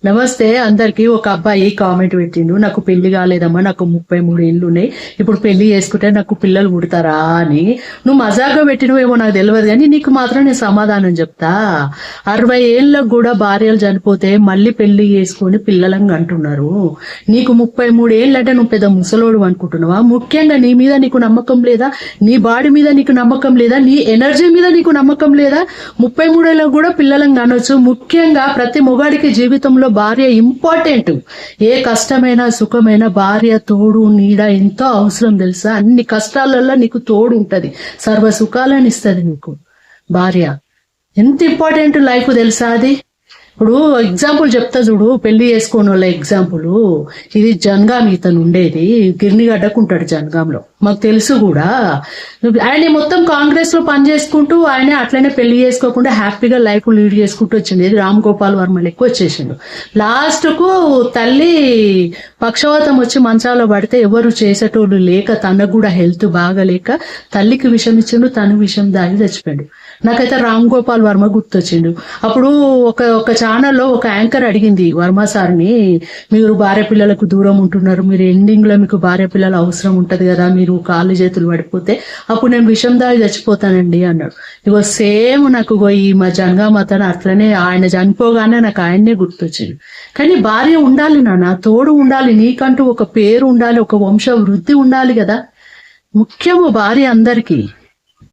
నమస్తే అందరికి. ఒక అబ్బాయి కామెంట్ పెట్టిండు, నాకు పెళ్లి కాలేదమ్మా, నాకు 33 ఏళ్ళు ఉన్నాయి, ఇప్పుడు పెళ్లి చేసుకుంటే నాకు పిల్లలు పుడతారా అని. నువ్వు మజాగా పెట్టినవేమో నాకు తెలియదు, కానీ నీకు మాత్రం నేను సమాధానం చెప్తా. 60 ఏళ్ళకు కూడా భార్యలు చనిపోతే మళ్ళీ పెళ్లి చేసుకొని పిల్లలంగా అంటున్నారు. నీకు 33 ఏళ్ళు అంటే నువ్వు పెద్ద ముసలోడు అనుకుంటున్నావా? ముఖ్యంగా నీ మీద నీకు నమ్మకం లేదా? నీ బాడీ మీద నీకు నమ్మకం లేదా? నీ ఎనర్జీ మీద నీకు నమ్మకం లేదా? 33 ఏళ్ళకు కూడా పిల్లలంగా అనొచ్చు. ముఖ్యంగా ప్రతి మొగాడికి జీవితంలో భార్య ఇంపార్టెంట్. ఏ కష్టమైనా సుఖమైనా భార్య తోడు నీడ ఎంతో అవసరం తెలుసా? అన్ని కష్టాలలో నీకు తోడు ఉంటది, సర్వ సుఖాలను ఇస్తుంది నీకు భార్య. ఎంత ఇంపార్టెంట్ లైఫ్ తెలుసా అది? ఇప్పుడు ఎగ్జాంపుల్ చెప్తా చూడు, పెళ్లి చేసుకోని వాళ్ళ ఎగ్జాంపుల్. ఇది జనగాం, ఇతను ఉండేది గిర్నిగడ్డకుంటాడు జనగాంలో, మాకు తెలుసు కూడా. ఆయన మొత్తం కాంగ్రెస్ లో పని చేసుకుంటూ ఆయన అట్లనే పెళ్లి చేసుకోకుండా హ్యాపీగా లైఫ్ లీడ్ చేసుకుంటూ వచ్చింది. ఇది రామ్ గోపాల్ వర్మ లెక్క వచ్చేసిండు. లాస్ట్ కు తల్లి పక్షవాతం వచ్చి మంచాలో పడితే ఎవరు చేసేటోళ్ళు లేక, తనకు కూడా హెల్త్ బాగలేక తల్లికి విషం ఇచ్చిండు, తను విషం దాగి చచ్చిపోయాడు. నాకైతే రామ్ గోపాల్ వర్మ గుర్తొచ్చిండు. అప్పుడు ఒక ఛానల్లో ఒక యాంకర్ అడిగింది వర్మ సార్ని, మీరు భార్య పిల్లలకు దూరం ఉంటున్నారు, మీరు ఎండింగ్ లో మీకు భార్య పిల్లలు అవసరం ఉంటది కదా, మీరు కాళ్ళు చేతులు పడిపోతే అప్పుడు నేను విషం దాగి చచ్చిపోతానండి అన్నాడు. ఇగో సేమ్ నాకు ఈ మా జనగామ అతను అట్లనే, ఆయన చనిపోగానే నాకు ఆయన్నే గుర్తొచ్చింది. కానీ భార్య ఉండాలి నాన్న, తోడు ఉండాలి, నీకంటూ ఒక పేరు ఉండాలి, ఒక వంశ వృద్ధి ఉండాలి కదా. ముఖ్యము భార్య అందరికీ.